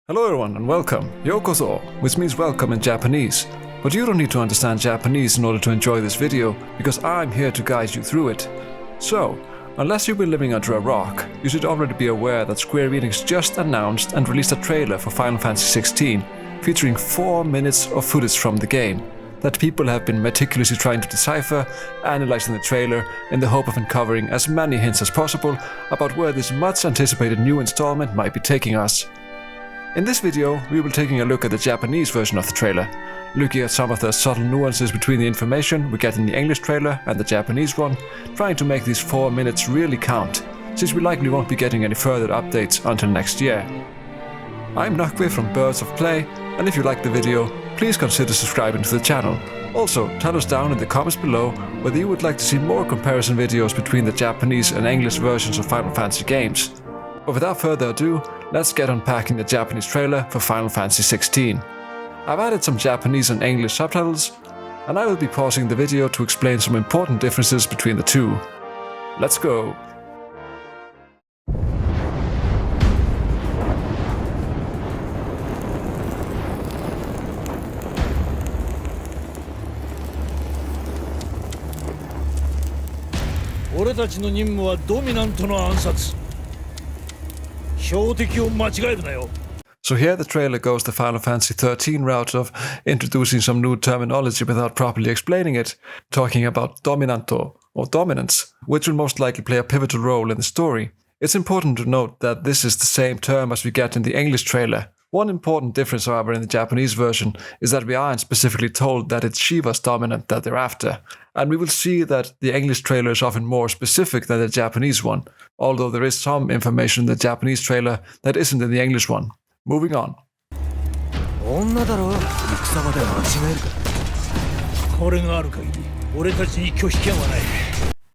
Hello everyone and welcome, yokoso, which means welcome in Japanese. But you don't need to understand Japanese in order to enjoy this video, because I'm here to guide you through it. So, unless you've been living under a rock, you should already be aware that Square Enix just announced and released a trailer for Final Fantasy XVI, featuring 4 minutes of footage from the game, that people have been meticulously trying to decipher, analyzing the trailer in the hope of uncovering as many hints as possible about where this much anticipated new installment might be taking us. In this video, we will be taking a look at the Japanese version of the trailer, looking at some of the subtle nuances between the information we get in the English trailer and the Japanese one, trying to make these 4 minutes really count, since we likely won't be getting any further updates until next year. I'm Nakwe from Birds of Play, and if you like the video, please consider subscribing to the channel. Also, tell us down in the comments below whether you would like to see more comparison videos between the Japanese and English versions of Final Fantasy games. But without further ado, let's get unpacking the Japanese trailer for Final Fantasy XVI. I've added some Japanese and English subtitles, and I will be pausing the video to explain some important differences between the two. Let's go! So here the trailer goes the Final Fantasy XIII route of introducing some new terminology without properly explaining it, talking about dominanto, or dominance, which will most likely play a pivotal role in the story. It's important to note that this is the same term as we get in the English trailer. One important difference, however, in the Japanese version is that we aren't specifically told that it's Shiva's dominant that they're after, and we will see that the English trailer is often more specific than the Japanese one, although there is some information in the Japanese trailer that isn't in the English one. Moving on.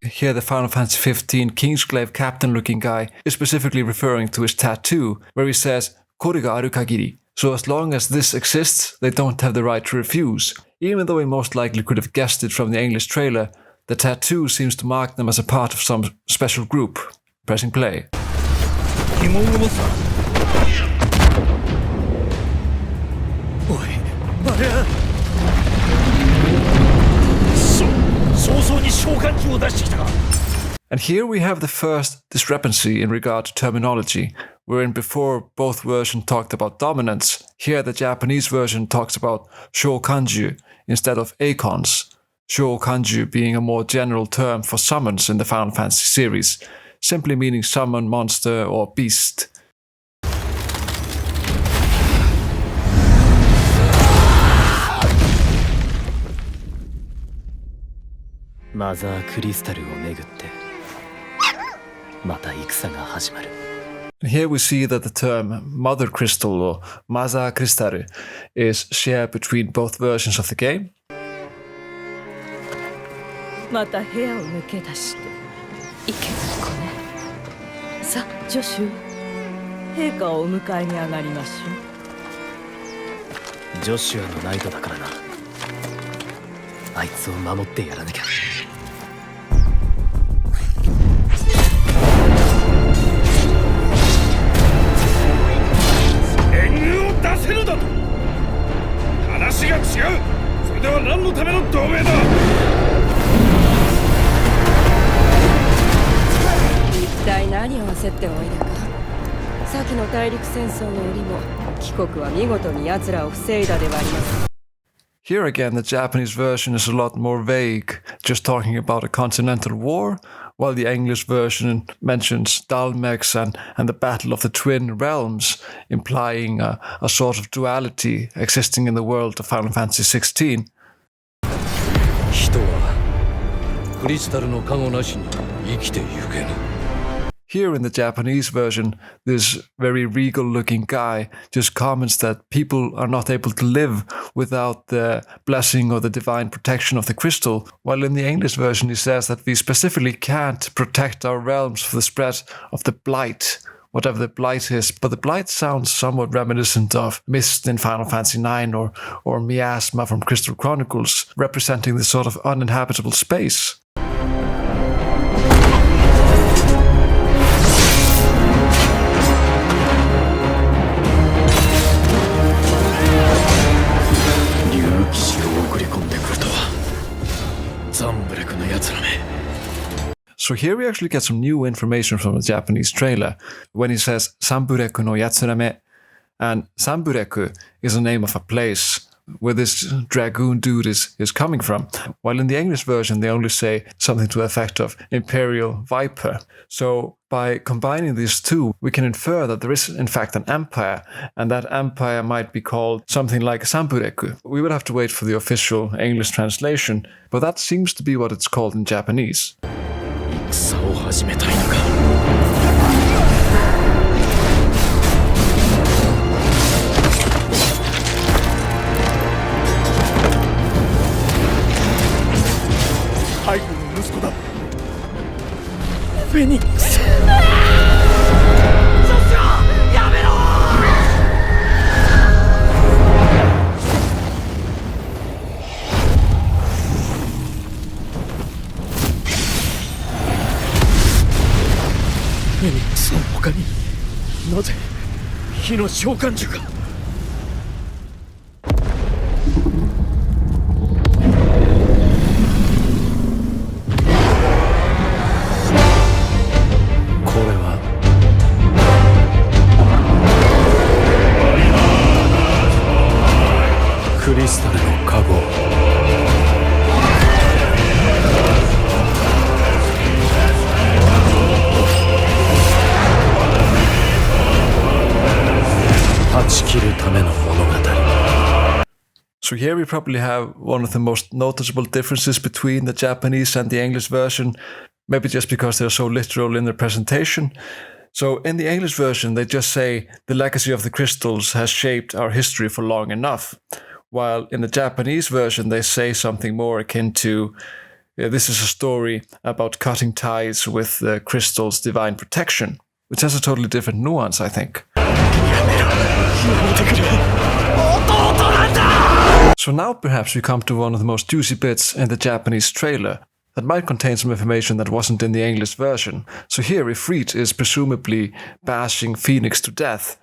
Here the Final Fantasy XV Kingsglaive captain looking guy is specifically referring to his tattoo, where he says, "Kore ga aru kagiri." So as long as this exists, they don't have the right to refuse. Even though we most likely could have guessed it from the English trailer, the tattoo seems to mark them as a part of some special group. Pressing play. And here we have the first discrepancy in regard to terminology, wherein before both versions talked about dominance, here the Japanese version talks about shokanju instead of eikons, shokanju being a more general term for summons in the Final Fantasy series, simply meaning summon, monster, or beast. And here we see that the term Mother Crystal or Mother Crystal is shared between both versions of the game. Here again, the Japanese version is a lot more vague, just talking about a continental war, while the English version mentions Dalmex and the Battle of the Twin Realms, implying a sort of duality existing in the world of Final Fantasy XVI. Here in the Japanese version, this very regal-looking guy just comments that people are not able to live without the blessing or the divine protection of the crystal, while in the English version he says that we specifically can't protect our realms from the spread of the blight, whatever the blight is. But the blight sounds somewhat reminiscent of Mist in Final Fantasy IX or Miasma from Crystal Chronicles, representing this sort of uninhabitable space. So here we actually get some new information from the Japanese trailer when he says Sambureku no Yatsurame, and Sambureku is the name of a place where this dragoon dude is coming from, while in the English version they only say something to the effect of Imperial Viper. So by combining these two, we can infer that there is in fact an empire, and that empire might be called something like Sambureku. We would have to wait for the official English translation, but that seems to be what it's called in Japanese. 戦を始めたいのか。海軍の息子だ。フェニックス。ジョシュア、やめろ。フェニックスの他になぜ火の召喚獣が。これはクリスタルの加護。So here we probably have one of the most noticeable differences between the Japanese and the English version, maybe just because they're so literal in their presentation. So in the English version, they just say the legacy of the crystals has shaped our history for long enough, while in the Japanese version, they say something more akin to this is a story about cutting ties with the crystal's divine protection, which has a totally different nuance, I think. So now perhaps we come to one of the most juicy bits in the Japanese trailer that might contain some information that wasn't in the English version. So here Ifrit is presumably bashing Phoenix to death,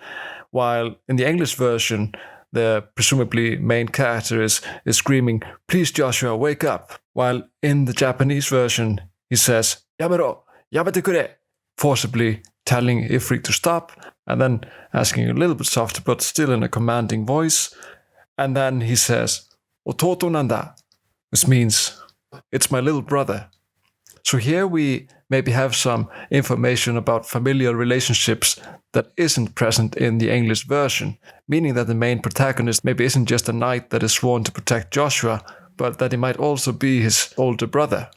while in the English version the presumably main character is screaming, "Please Joshua, wake up," while in the Japanese version he says, "Yamero, yamete kure," forcibly telling Ifrit to stop, and then asking a little bit softer but still in a commanding voice. And then he says, "Ototo nanda," which means, "It's my little brother." So here we maybe have some information about familial relationships that isn't present in the English version, meaning that the main protagonist maybe isn't just a knight that is sworn to protect Joshua, but that he might also be his older brother.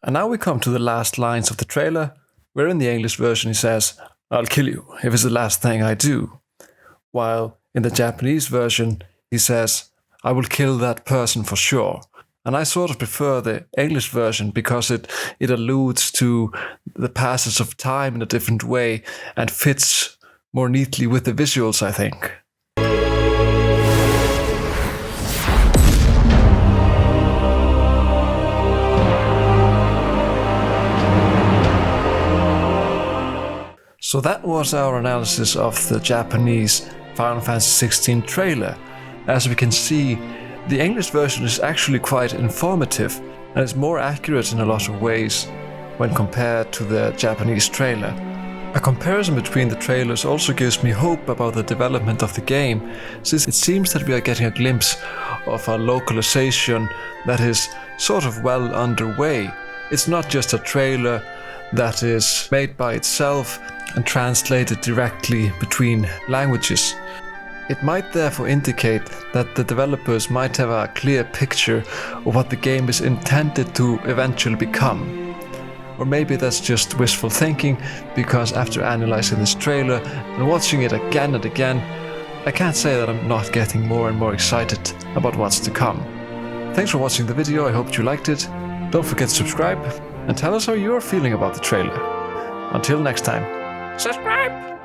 And now we come to the last lines of the trailer, where in the English version he says, "I'll kill you if it's the last thing I do," while in the Japanese version he says, "I will kill that person for sure." And I sort of prefer the English version because it alludes to the passage of time in a different way and fits more neatly with the visuals, I think. So that was our analysis of the Japanese Final Fantasy XVI trailer. As we can see, the English version is actually quite informative and is more accurate in a lot of ways when compared to the Japanese trailer. A comparison between the trailers also gives me hope about the development of the game, since it seems that we are getting a glimpse of a localization that is sort of well underway. It's not just a trailer that is made by itself and translated directly between languages. It might therefore indicate that the developers might have a clear picture of what the game is intended to eventually become. Or maybe that's just wishful thinking, because after analyzing this trailer and watching it again and again, I can't say that I'm not getting more and more excited about what's to come. Thanks for watching the video, I hope you liked it. Don't forget to subscribe and tell us how you're feeling about the trailer. Until next time, subscribe!